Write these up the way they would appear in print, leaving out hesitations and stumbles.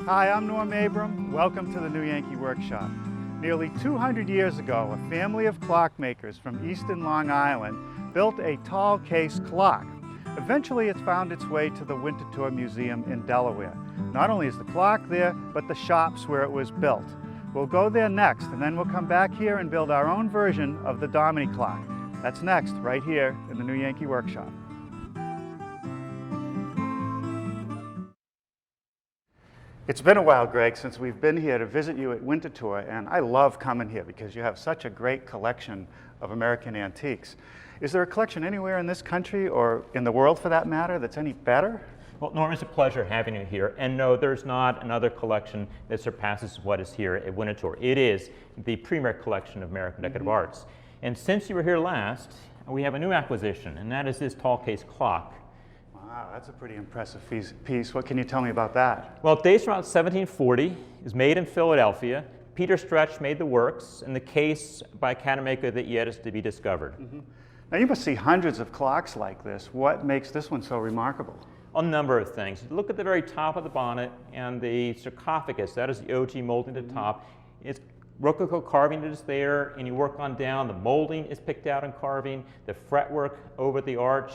Hi, I'm Norm Abram. Welcome to the New Yankee Workshop. Nearly 200 years ago, a family of clockmakers from eastern Long Island built a tall case clock. Eventually, it found its way to the Winterthur Museum in Delaware. Not only is the clock there, but the shops where it was built. We'll go there next, and then we'll come back here and build our own version of the Dominy Clock. That's next, right here in the New Yankee Workshop. It's been a while, Greg, since we've been here to visit you at Winterthur, and I love coming here because you have such a great collection of American antiques. Is there a collection anywhere in this country, or in the world for that matter, that's any better? Well, Norm, it's a pleasure having you here. And no, there's not another collection that surpasses what is here at Winterthur. It is the premier collection of American decorative arts. And since you were here last, we have a new acquisition, and that is this tall case clock. Wow, that's a pretty impressive piece. What can you tell me about that? Well, it dates around 1740. It was made in Philadelphia. Peter Stretch made the works, and the case by a cabinetmaker that yet is to be discovered. Now, you must see hundreds of clocks like this. What makes this one so remarkable? A number of things. Look at the very top of the bonnet and the sarcophagus. That is the OG molding at the top. It's Rococo carving is there, and you work on down. The molding is picked out in carving. The fretwork over the arch.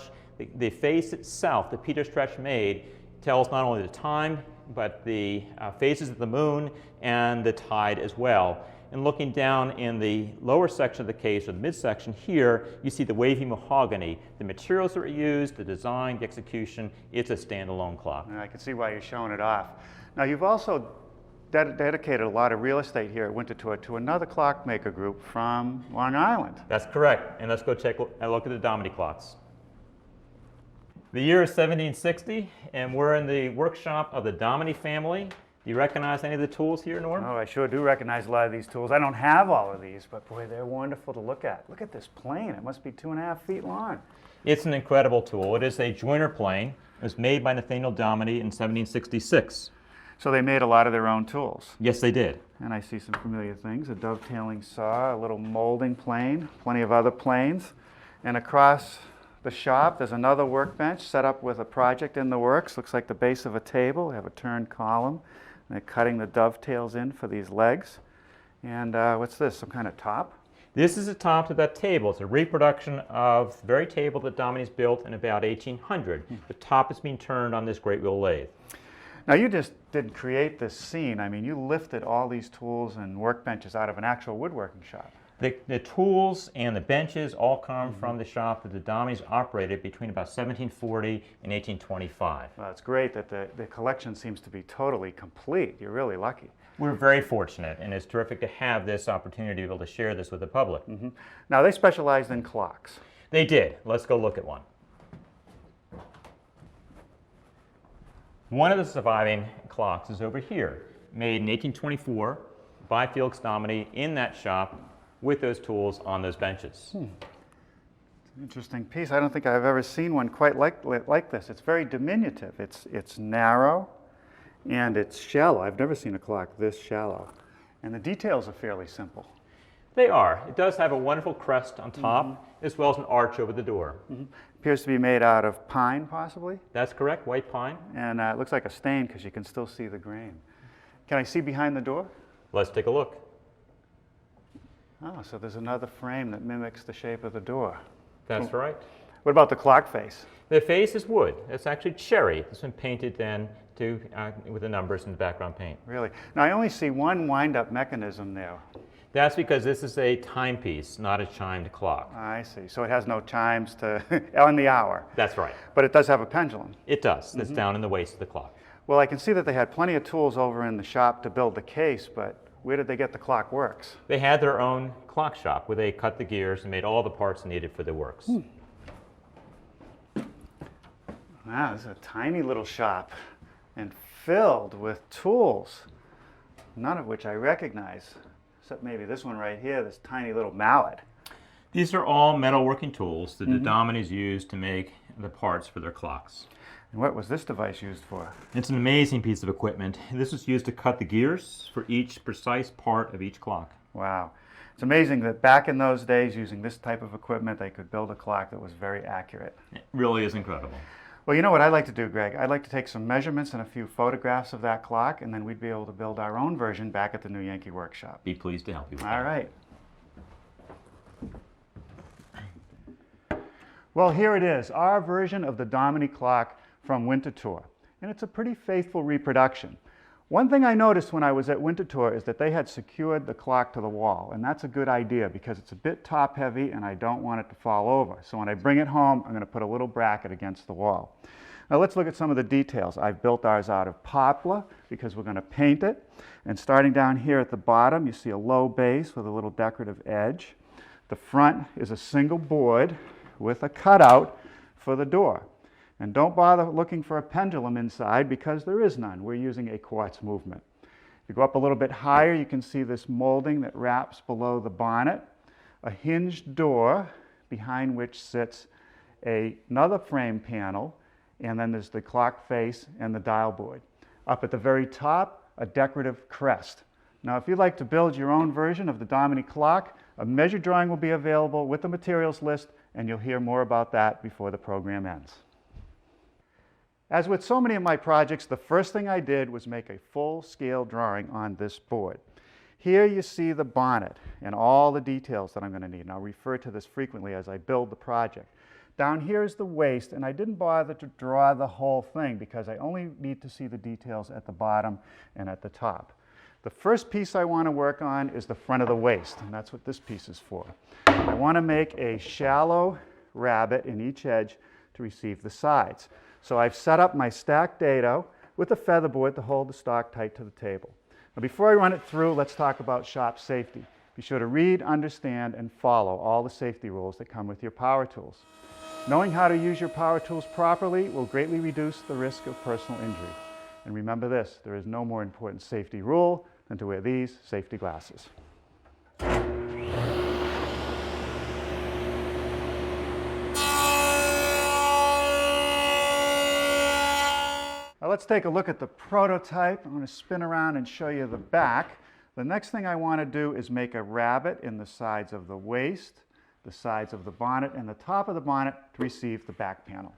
The face itself that Peter Stretch made tells not only the time, but the phases of the moon and the tide as well. And looking down in the lower section of the case, or the midsection here, you see the wavy mahogany. The materials that were used, the design, the execution, it's a standalone clock. And I can see why you're showing it off. Now, you've also dedicated a lot of real estate here at Winterthur to another clockmaker group from Long Island. That's correct. And let's go take a look at the Dominy clocks. The year is 1760, and we're in the workshop of the Dominy family. Do you recognize any of the tools here, Norm? Oh, I sure do recognize a lot of these tools. I don't have all of these, but boy, they're wonderful to look at. Look at this plane. It must be 2.5 feet long. It's an incredible tool. It is a joiner plane. It was made by Nathaniel Dominy in 1766. So they made a lot of their own tools. Yes, they did. And I see some familiar things, a dovetailing saw, a little molding plane, plenty of other planes. And across the shop, there's another workbench set up with a project in the works. Looks like the base of a table. We have a turned column. And they're cutting the dovetails in for these legs. And what's this, some kind of top? This is the top to that table. It's a reproduction of the very table that Dominy's built in about 1800. The top is being turned on this great wheel lathe. Now, you just didn't create this scene. I mean, you lifted all these tools and workbenches out of an actual woodworking shop. The tools and the benches all come from the shop that the Dominys operated between about 1740 and 1825. Well, it's great that the collection seems to be totally complete. You're really lucky. We're very fortunate, and it's terrific to have this opportunity to be able to share this with the public. Now, they specialized in clocks. They did. Let's go look at one. One of the surviving clocks is over here, made in 1824 by Felix Dominy in that shop with those tools on those benches. It's an interesting piece. I don't think I've ever seen one quite like this. It's very diminutive. It's narrow and it's shallow. I've never seen a clock this shallow. And the details are fairly simple. They are. It does have a wonderful crest on top, as well as an arch over the door. Appears to be made out of pine, possibly. That's correct, white pine. And it looks like a stain because you can still see the grain. Can I see behind the door? Let's take a look. Oh, so there's another frame that mimics the shape of the door. That's right. What about the clock face? The face is wood. It's actually cherry. It's been painted then with the numbers in the background paint. Really? Now, I only see one wind-up mechanism there. That's because this is a timepiece, not a chimed clock. I see. So it has no chimes to on the hour. That's right. But it does have a pendulum. It does. It's down in the waist of the clock. Well, I can see that they had plenty of tools over in the shop to build the case, but where did they get the clock works? They had their own clock shop where they cut the gears and made all the parts needed for the works. Wow, this is a tiny little shop and filled with tools, none of which I recognize, except maybe this one right here, this tiny little mallet. These are all metalworking tools that the Dominys used to make the parts for their clocks. And what was this device used for? It's an amazing piece of equipment. This was used to cut the gears for each precise part of each clock. Wow. It's amazing that back in those days, using this type of equipment, they could build a clock that was very accurate. It really is incredible. Well, you know what I'd like to do, Greg? I'd like to take some measurements and a few photographs of that clock, and then we'd be able to build our own version back at the New Yankee workshop. Be pleased to help you with that. All right. Well, here it is, our version of the Dominy clock from Winterthur. And it's a pretty faithful reproduction. One thing I noticed when I was at Winterthur is that they had secured the clock to the wall, and that's a good idea because it's a bit top heavy and I don't want it to fall over. So when I bring it home, I'm going to put a little bracket against the wall. Now let's look at some of the details. I've built ours out of poplar because we're going to paint it. And starting down here at the bottom, you see a low base with a little decorative edge. The front is a single board with a cutout for the door. And don't bother looking for a pendulum inside because there is none. We're using a quartz movement. If you go up a little bit higher, you can see this molding that wraps below the bonnet, a hinged door behind which sits another frame panel, and then there's the clock face and the dial board. Up at the very top, a decorative crest. Now, if you'd like to build your own version of the Dominy clock, a measure drawing will be available with the materials list, and you'll hear more about that before the program ends. As with so many of my projects, the first thing I did was make a full-scale drawing on this board. Here you see the bonnet and all the details that I'm going to need, and I'll refer to this frequently as I build the project. Down here is the waist, and I didn't bother to draw the whole thing because I only need to see the details at the bottom and at the top. The first piece I want to work on is the front of the waist, and that's what this piece is for. I want to make a shallow rabbet in each edge to receive the sides. So I've set up my stacked dado with a feather board to hold the stock tight to the table. Now before I run it through, let's talk about shop safety. Be sure to read, understand, and follow all the safety rules that come with your power tools. Knowing how to use your power tools properly will greatly reduce the risk of personal injury. And remember this, there is no more important safety rule than to wear these safety glasses. Now let's take a look at the prototype. I'm going to spin around and show you the back. The next thing I want to do is make a rabbet in the sides of the waist, the sides of the bonnet, and the top of the bonnet to receive the back panel.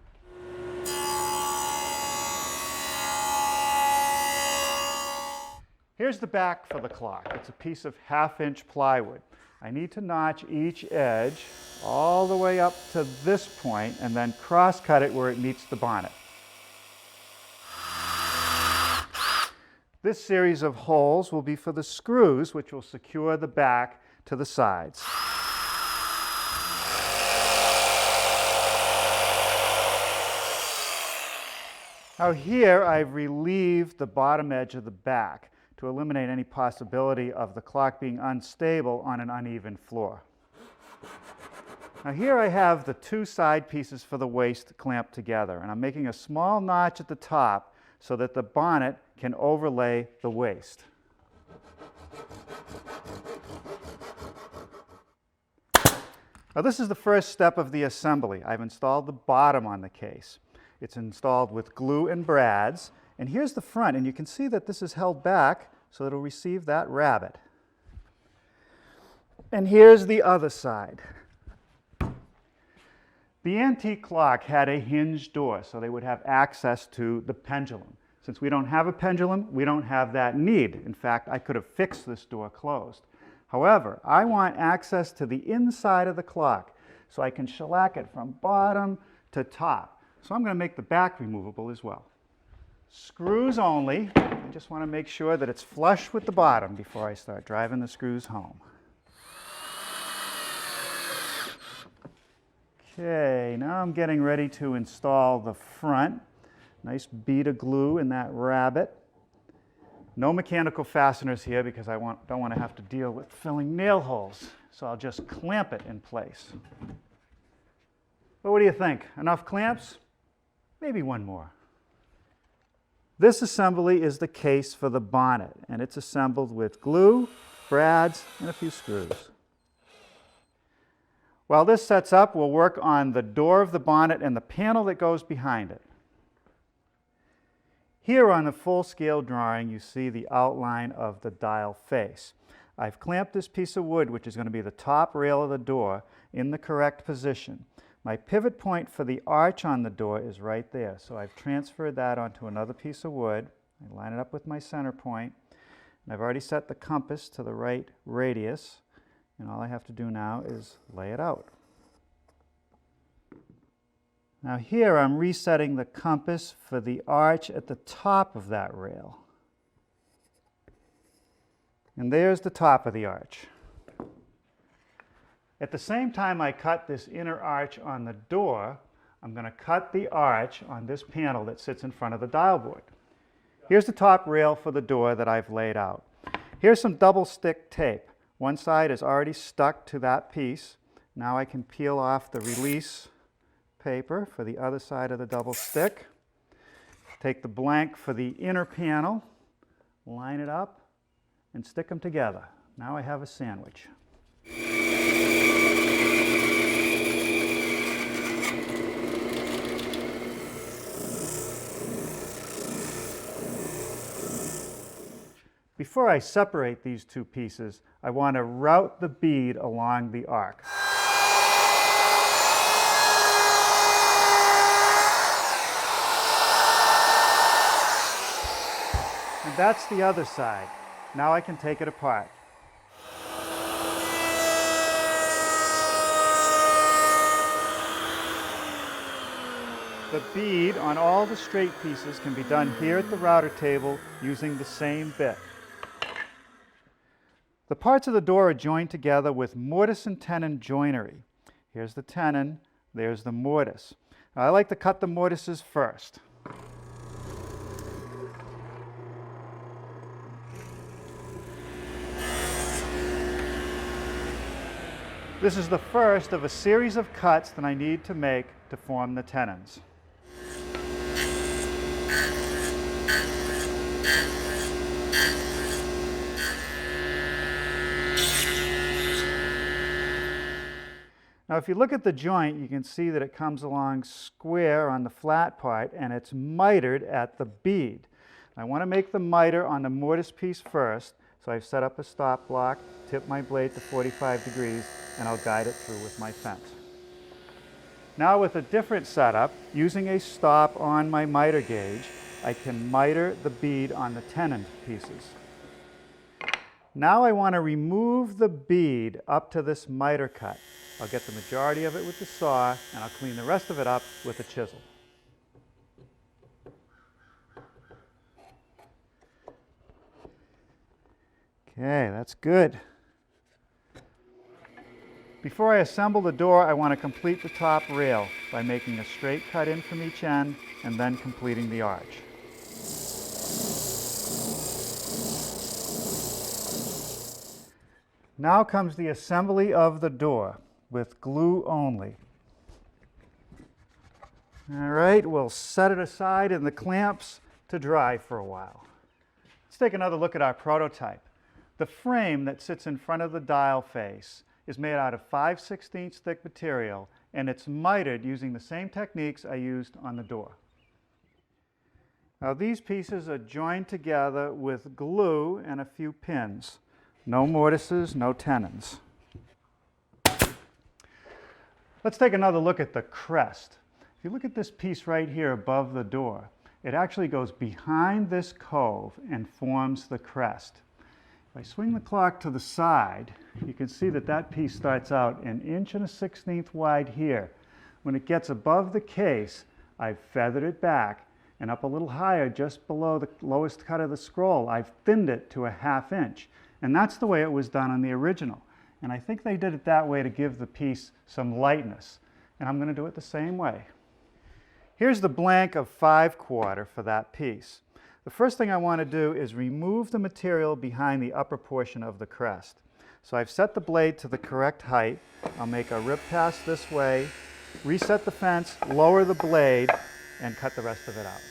Here's the back for the clock. It's a piece of 1/2-inch plywood. I need to notch each edge all the way up to this point and then cross-cut it where it meets the bonnet. This series of holes will be for the screws, which will secure the back to the sides. Now here I've relieved the bottom edge of the back to eliminate any possibility of the clock being unstable on an uneven floor. Now here I have the two side pieces for the waist clamped together, and I'm making a small notch at the top so that the bonnet can overlay the waist. Now this is the first step of the assembly. I've installed the bottom on the case. It's installed with glue and brads, and here's the front, and you can see that this is held back so it'll receive that rabbet. And here's the other side. The antique clock had a hinged door, so they would have access to the pendulum. Since we don't have a pendulum, we don't have that need. In fact, I could have fixed this door closed. However, I want access to the inside of the clock, so I can shellac it from bottom to top. So I'm going to make the back removable as well. Screws only. I just want to make sure that it's flush with the bottom before I start driving the screws home. Okay, now I'm getting ready to install the front. Nice bead of glue in that rabbet. No mechanical fasteners here because I don't want to have to deal with filling nail holes. So I'll just clamp it in place. But what do you think? Enough clamps? Maybe one more. This assembly is the case for the bonnet, and it's assembled with glue, brads, and a few screws. While this sets up, we'll work on the door of the bonnet and the panel that goes behind it. Here on the full-scale drawing, you see the outline of the dial face. I've clamped this piece of wood, which is going to be the top rail of the door, in the correct position. My pivot point for the arch on the door is right there, so I've transferred that onto another piece of wood. I line it up with my center point, and I've already set the compass to the right radius, and all I have to do now is lay it out. Now here I'm resetting the compass for the arch at the top of that rail. And there's the top of the arch. At the same time I cut this inner arch on the door, I'm going to cut the arch on this panel that sits in front of the dial board. Here's the top rail for the door that I've laid out. Here's some double stick tape. One side is already stuck to that piece. Now I can peel off the release paper for the other side of the double stick. Take the blank for the inner panel, line it up, and stick them together. Now I have a sandwich. Before I separate these two pieces, I want to route the bead along the arc. And that's the other side. Now I can take it apart. The bead on all the straight pieces can be done here at the router table using the same bit. The parts of the door are joined together with mortise and tenon joinery. Here's the tenon, there's the mortise. Now, I like to cut the mortises first. This is the first of a series of cuts that I need to make to form the tenons. Now if you look at the joint, you can see that it comes along square on the flat part and it's mitered at the bead. I want to make the miter on the mortise piece first, so I've set up a stop block, tip my blade to 45 degrees, and I'll guide it through with my fence. Now with a different setup, using a stop on my miter gauge, I can miter the bead on the tenon pieces. Now I want to remove the bead up to this miter cut. I'll get the majority of it with the saw, and I'll clean the rest of it up with a chisel. Okay, that's good. Before I assemble the door, I want to complete the top rail by making a straight cut in from each end and then completing the arch. Now comes the assembly of the door with glue only. All right, we'll set it aside in the clamps to dry for a while. Let's take another look at our prototype. The frame that sits in front of the dial face is made out of 5/16 thick material, and it's mitered using the same techniques I used on the door. Now these pieces are joined together with glue and a few pins. No mortises, no tenons. Let's take another look at the crest. If you look at this piece right here above the door, it actually goes behind this cove and forms the crest. If I swing the clock to the side, you can see that that piece starts out 1 1/16 wide here. When it gets above the case, I've feathered it back, and up a little higher, just below the lowest cut of the scroll, I've thinned it to 1/2 inch. And that's the way it was done on the original. And I think they did it that way to give the piece some lightness. And I'm going to do it the same way. Here's the blank of 5/4 for that piece. The first thing I want to do is remove the material behind the upper portion of the crest. So I've set the blade to the correct height. I'll make a rip pass this way, reset the fence, lower the blade, and cut the rest of it out.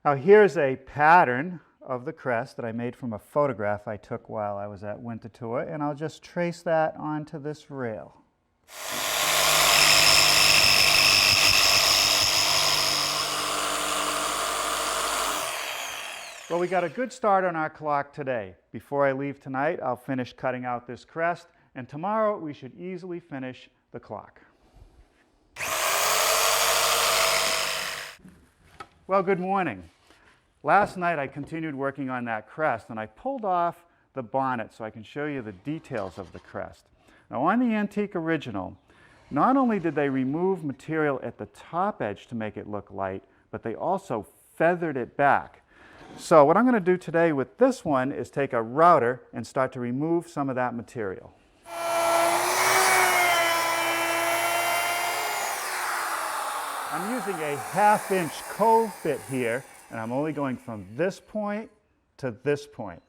Now here's a pattern of the crest that I made from a photograph I took while I was at Winterthur, and I'll just trace that onto this rail. Well, we got a good start on our clock today. Before I leave tonight, I'll finish cutting out this crest, and tomorrow we should easily finish the clock. Well, good morning. Last night I continued working on that crest and I pulled off the bonnet so I can show you the details of the crest. Now on the antique original, not only did they remove material at the top edge to make it look light, but they also feathered it back. So what I'm going to do today with this one is take a router and start to remove some of that material. I'm using a 1/2 inch cove bit here, and I'm only going from this point to this point.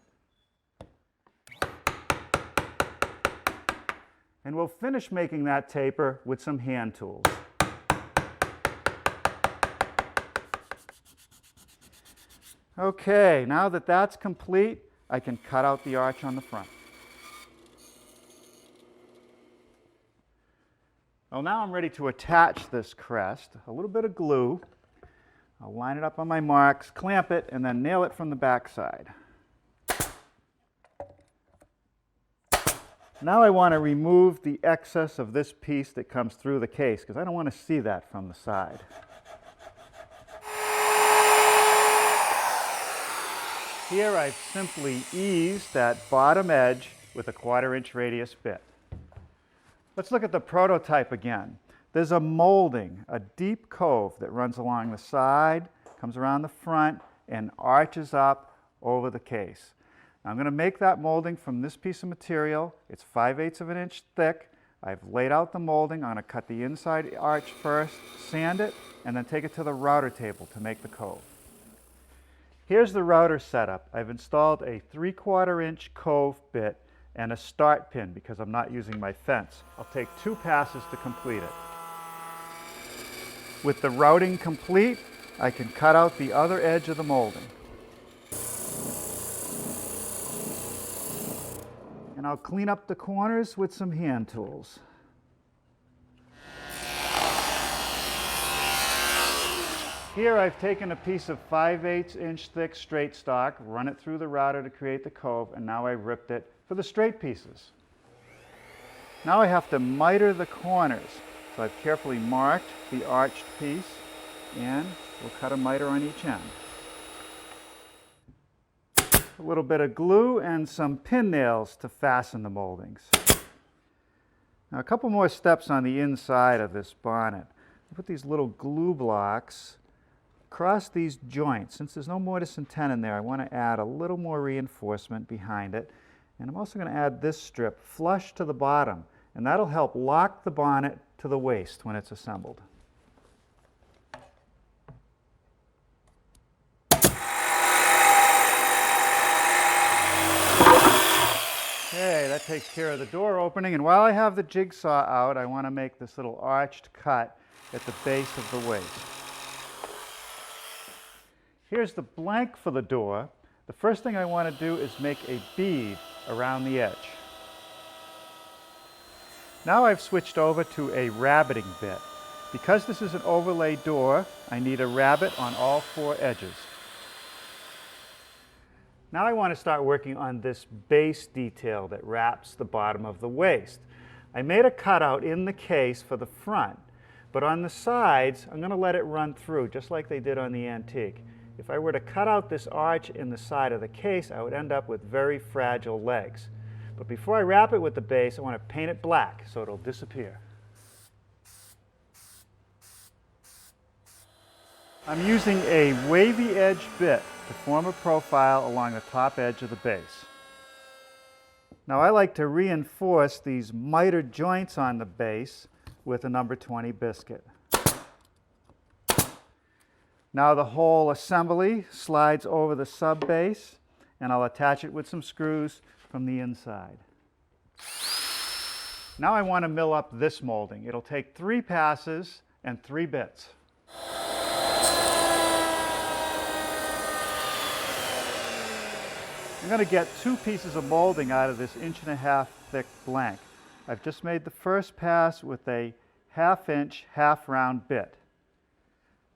And we'll finish making that taper with some hand tools. Okay, now that that's complete, I can cut out the arch on the front. Well, now I'm ready to attach this crest. A little bit of glue. I'll line it up on my marks, clamp it, and then nail it from the back side. Now I want to remove the excess of this piece that comes through the case because I don't want to see that from the side. Here I've simply eased that bottom edge with a 1/4 inch radius bit. Let's look at the prototype again. There's a molding, a deep cove that runs along the side, comes around the front, and arches up over the case. Now I'm going to make that molding from this piece of material. It's 5/8 of an inch thick. I've laid out the molding. I'm going to cut the inside arch first, sand it, and then take it to the router table to make the cove. Here's the router setup. I've installed a 3/4 inch cove bit and a start pin because I'm not using my fence. I'll take 2 passes to complete it. With the routing complete, I can cut out the other edge of the molding. And I'll clean up the corners with some hand tools. Here I've taken a piece of 5/8 inch thick straight stock, run it through the router to create the cove, and now I've ripped it for the straight pieces. Now I have to miter the corners. So I've carefully marked the arched piece, and we'll cut a miter on each end. A little bit of glue and some pin nails to fasten the moldings. Now a couple more steps on the inside of this bonnet. I put these little glue blocks across these joints. Since there's no mortise and tenon there, I want to add a little more reinforcement behind it. And I'm also going to add this strip flush to the bottom, and that'll help lock the bonnet to the waist when it's assembled. Okay, that takes care of the door opening, and while I have the jigsaw out, I want to make this little arched cut at the base of the waist. Here's the blank for the door. The first thing I want to do is make a bead around the edge. Now I've switched over to a rabbiting bit. Because this is an overlay door, I need a rabbet on all 4 edges. Now I want to start working on this base detail that wraps the bottom of the waist. I made a cutout in the case for the front, but on the sides I'm going to let it run through just like they did on the antique. If I were to cut out this arch in the side of the case, I would end up with very fragile legs. But before I wrap it with the base, I want to paint it black so it'll disappear. I'm using a wavy edge bit to form a profile along the top edge of the base. Now I like to reinforce these mitered joints on the base with a number 20 biscuit. Now the whole assembly slides over the sub base, and I'll attach it with some screws from the inside. Now I want to mill up this molding. It'll take 3 passes and 3 bits. I'm going to get 2 pieces of molding out of this 1.5 inch thick blank. I've just made the first pass with a 1/2 inch half round bit.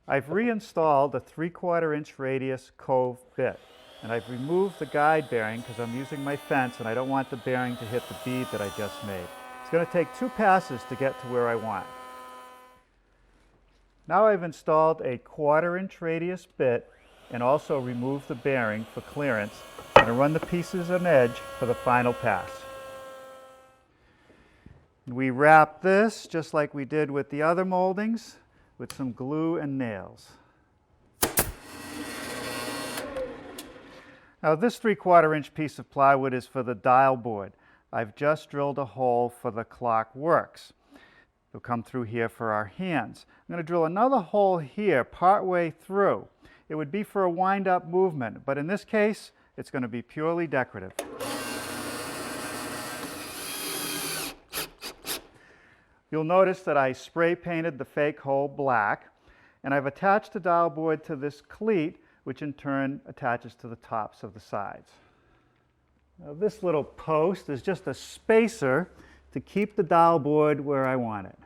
I've reinstalled the 3/4 inch radius cove bit, and I've removed the guide bearing because I'm using my fence and I don't want the bearing to hit the bead that I just made. It's going to take 2 passes to get to where I want. Now I've installed a 1/4-inch radius bit and also removed the bearing for clearance. I'm going to run the pieces on edge for the final pass. We wrap this, just like we did with the other moldings, with some glue and nails. Now this 3/4-inch piece of plywood is for the dial board. I've just drilled a hole for the clock works. It'll come through here for our hands. I'm going to drill another hole here partway through. It would be for a wind-up movement, but in this case, it's going to be purely decorative. You'll notice that I spray painted the fake hole black, and I've attached the dial board to this cleat, which in turn attaches to the tops of the sides. Now this little post is just a spacer to keep the dial board where I want it.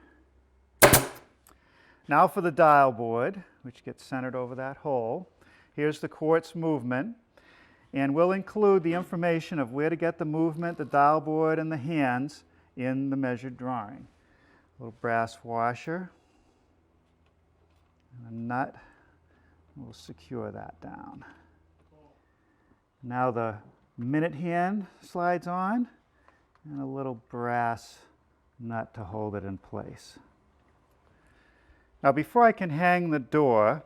Now for the dial board, which gets centered over that hole. Here's the quartz movement, and we'll include the information of where to get the movement, the dial board, and the hands in the measured drawing. A little brass washer and a nut. We'll secure that down. Now the minute hand slides on, and a little brass nut to hold it in place. Now before I can hang the door,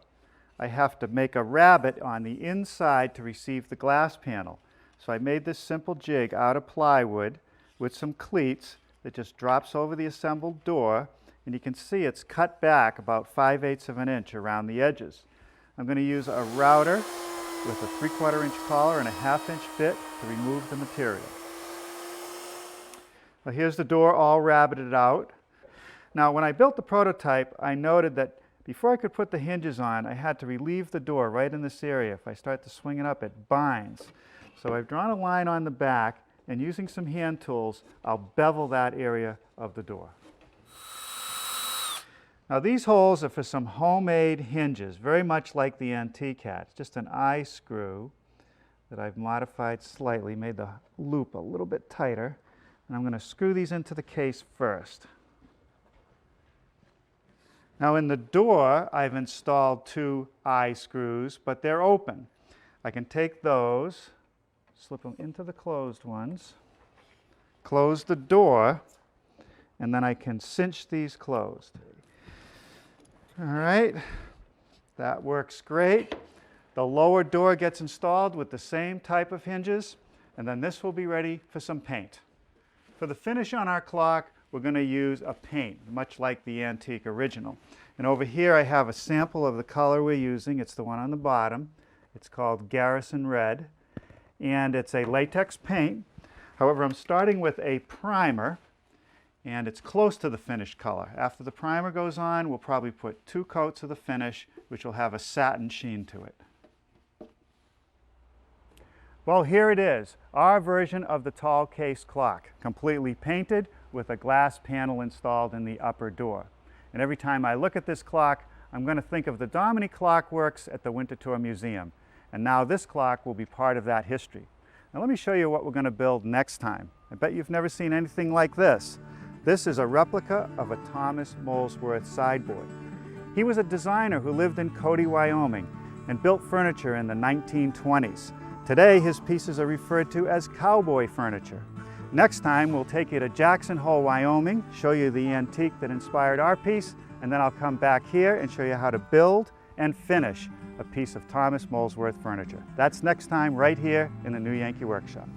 I have to make a rabbet on the inside to receive the glass panel. So I made this simple jig out of plywood with some cleats that just drops over the assembled door, and you can see it's cut back about 5/8 of an inch around the edges. I'm going to use a router with a 3/4-inch collar and a 1/2-inch bit to remove the material. Well, here's the door all rabbeted out. Now when I built the prototype, I noted that before I could put the hinges on, I had to relieve the door right in this area. If I start to swing it up, it binds. So I've drawn a line on the back, and using some hand tools, I'll bevel that area of the door. Now these holes are for some homemade hinges, very much like the antique hat. It's just an eye screw that I've modified slightly, made the loop a little bit tighter. And I'm going to screw these into the case first. Now in the door, I've installed 2 eye screws, but they're open. I can take those, slip them into the closed ones, close the door, and then I can cinch these closed. All right, that works great. The lower door gets installed with the same type of hinges, and then this will be ready for some paint. For the finish on our clock, we're going to use a paint, much like the antique original. And over here I have a sample of the color we're using. It's the one on the bottom. It's called Garrison Red, and it's a latex paint. However, I'm starting with a primer, and it's close to the finished color. After the primer goes on, we'll probably put 2 coats of the finish, which will have a satin sheen to it. Well, here it is, our version of the tall case clock, completely painted with a glass panel installed in the upper door. And every time I look at this clock, I'm going to think of the Dominy Clock works at the Winterthur Museum. And now this clock will be part of that history. Now let me show you what we're going to build next time. I bet you've never seen anything like this. This is a replica of a Thomas Molesworth sideboard. He was a designer who lived in Cody, Wyoming, and built furniture in the 1920s. Today, his pieces are referred to as cowboy furniture. Next time, we'll take you to Jackson Hole, Wyoming, show you the antique that inspired our piece, and then I'll come back here and show you how to build and finish a piece of Thomas Molesworth furniture. That's next time right here in the New Yankee Workshop.